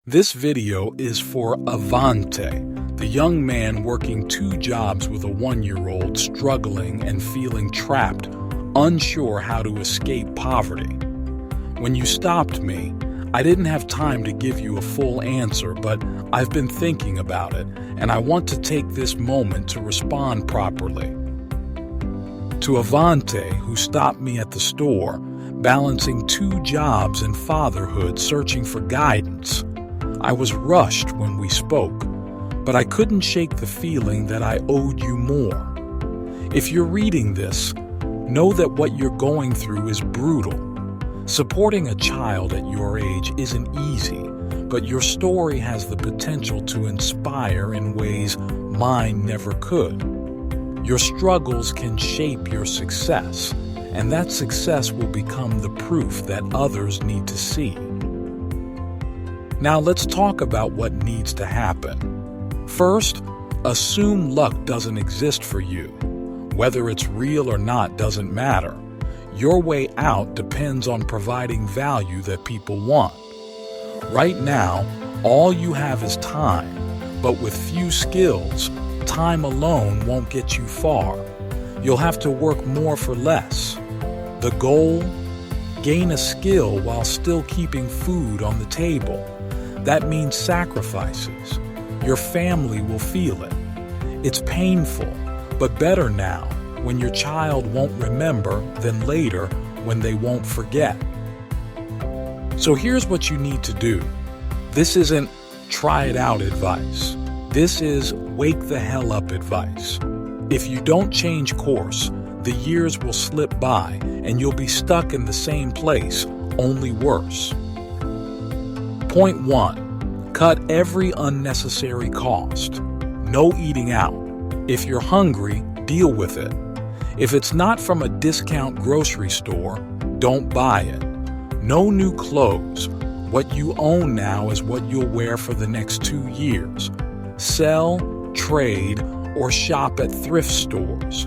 This video is for Avante, the young man working 2 jobs with a 1-year-old struggling and feeling trapped, unsure how to escape poverty. When you stopped me, I didn't have time to give you a full answer, but I've been thinking about it, and I want to take this moment to respond properly. To Avante, who stopped me at the store, balancing 2 jobs and fatherhood, searching for guidance. I was rushed when we spoke, but I couldn't shake the feeling that I owed you more. If you're reading this, know that what you're going through is brutal. Supporting a child at your age isn't easy, but your story has the potential to inspire in ways mine never could. Your struggles can shape your success, and that success will become the proof that others need to see. Now let's talk about what needs to happen. First, assume luck doesn't exist for you. Whether it's real or not doesn't matter. Your way out depends on providing value that people want. Right now, all you have is time, but with few skills, time alone won't get you far. You'll have to work more for less. The goal? Gain a skill while still keeping food on the table. That means sacrifices. Your family will feel it. It's painful, but better now when your child won't remember than later when they won't forget. So here's what you need to do. This isn't try it out advice. This is wake the hell up advice. If you don't change course, the years will slip by and you'll be stuck in the same place, only worse. Point 1. Cut every unnecessary cost. No eating out. If you're hungry, deal with it. If it's not from a discount grocery store, don't buy it. No new clothes. What you own now is what you'll wear for the next 2 years. Sell, trade, or shop at thrift stores.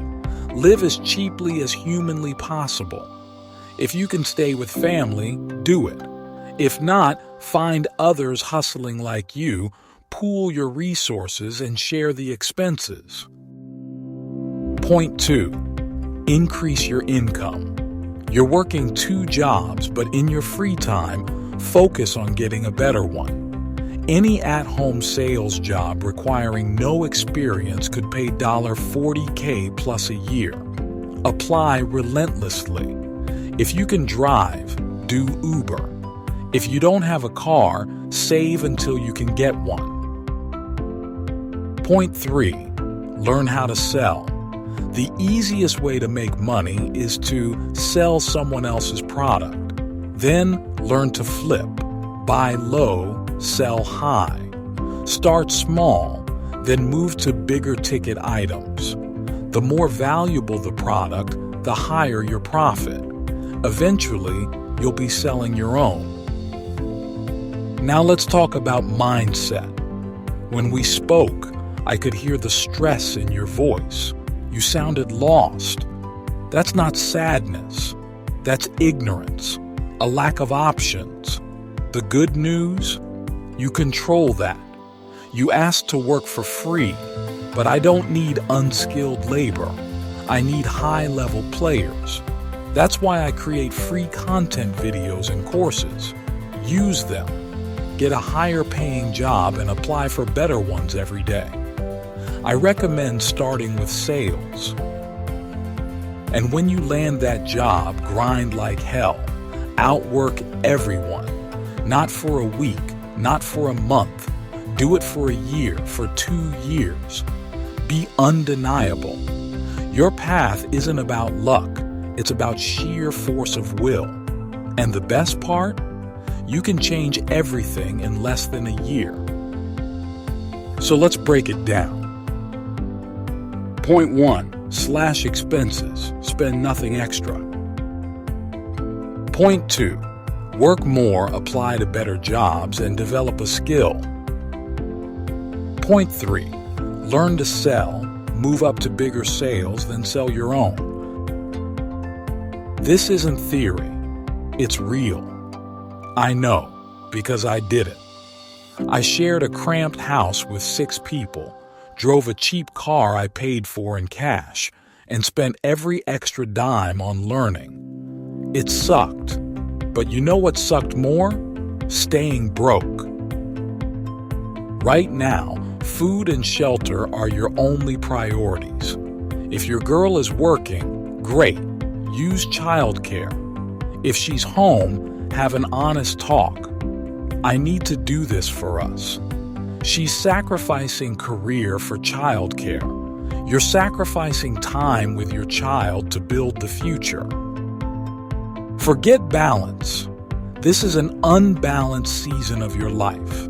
Live as cheaply as humanly possible. If you can stay with family, do it. If not, find others hustling like you, pool your resources, and share the expenses. Point 2. Increase your income. You're working 2 jobs, but in your free time, focus on getting a better one. Any at-home sales job requiring no experience could pay $40K plus a year. Apply relentlessly. If you can drive, do Uber. If you don't have a car, save until you can get one. Point 3. Learn how to sell. The easiest way to make money is to sell someone else's product. Then learn to flip. Buy low, sell high. Start small, then move to bigger ticket items. The more valuable the product, the higher your profit. Eventually, you'll be selling your own. Now let's talk about mindset. When we spoke, I could hear the stress in your voice. You sounded lost. That's not sadness. That's ignorance, a lack of options. The good news? You control that. You asked to work for free, but I don't need unskilled labor. I need high-level players. That's why I create free content videos and courses. Use them. Get a higher-paying job and apply for better ones every day. I recommend starting with sales. And when you land that job, grind like hell. Outwork everyone. Not for a week, not for a month. Do it for a year, for 2 years. Be undeniable. Your path isn't about luck. It's about sheer force of will. And the best part? You can change everything in less than a year. So let's break it down. Point 1. Slash expenses. Spend nothing extra. Point 2. Work more, apply to better jobs, and develop a skill. Point 3. Learn to sell, move up to bigger sales, then sell your own. This isn't theory. It's real. I know, because I did it. I shared a cramped house with 6 people, drove a cheap car I paid for in cash, and spent every extra dime on learning. It sucked. But you know what sucked more? Staying broke. Right now, food and shelter are your only priorities. If your girl is working, great, use childcare. If she's home, have an honest talk. I need to do this for us. She's sacrificing career for childcare. You're sacrificing time with your child to build the future. Forget balance. This is an unbalanced season of your life.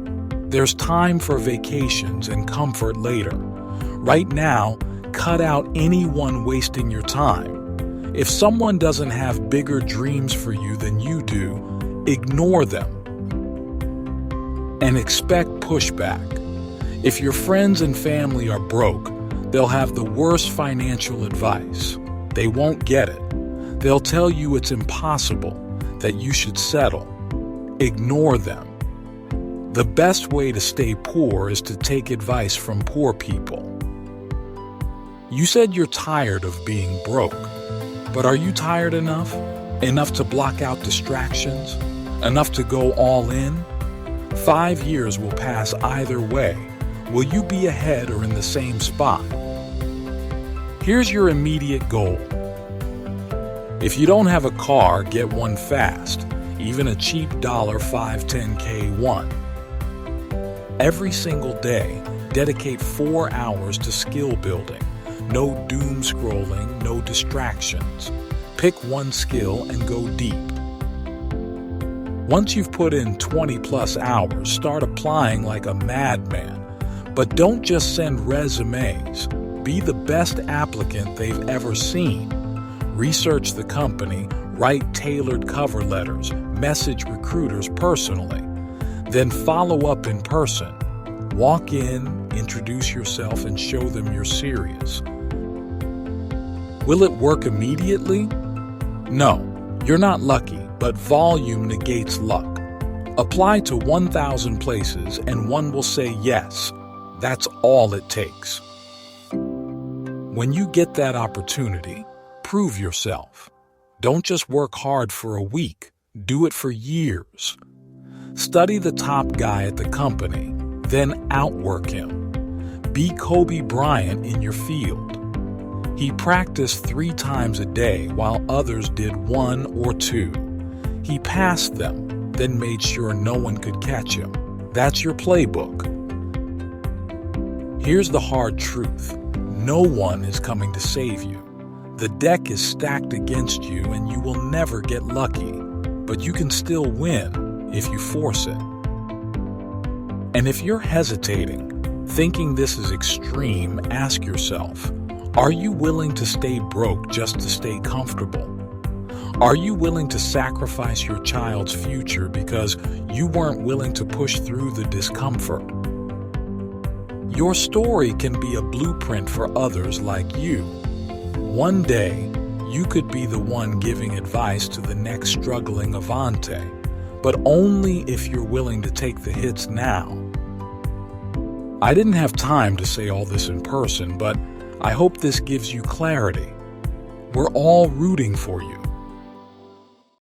There's time for vacations and comfort later. Right now, cut out anyone wasting your time. If someone doesn't have bigger dreams for you than you do, ignore them. And expect pushback. If your friends and family are broke, they'll have the worst financial advice. They won't get it. They'll tell you it's impossible, that you should settle. Ignore them. The best way to stay poor is to take advice from poor people. You said you're tired of being broke, but are you tired enough? Enough to block out distractions? Enough to go all in? 5 years will pass either way. Will you be ahead or in the same spot? Here's your immediate goal. If you don't have a car, get one fast, even a cheap $5, 10K one. Every single day, dedicate 4 hours to skill building. No doom scrolling, no distractions. Pick one skill and go deep. Once you've put in 20+ hours, start applying like a madman. But don't just send resumes. Be the best applicant they've ever seen. Research the company, write tailored cover letters, message recruiters personally. Then follow up in person. Walk in, introduce yourself, and show them you're serious. Will it work immediately? No, you're not lucky, but volume negates luck. Apply to 1,000 places and one will say yes. That's all it takes. When you get that opportunity, prove yourself. Don't just work hard for a week. Do it for years. Study the top guy at the company, then outwork him. Be Kobe Bryant in your field. He practiced 3 times a day while others did 1 or 2. He passed them, then made sure no one could catch him. That's your playbook. Here's the hard truth. No one is coming to save you. The deck is stacked against you and you will never get lucky. But you can still win if you force it. And if you're hesitating, thinking this is extreme, ask yourself, are you willing to stay broke just to stay comfortable? Are you willing to sacrifice your child's future because you weren't willing to push through the discomfort? Your story can be a blueprint for others like you. One day, you could be the one giving advice to the next struggling Avante, but only if you're willing to take the hits now. I didn't have time to say all this in person, but I hope this gives you clarity. We're all rooting for you.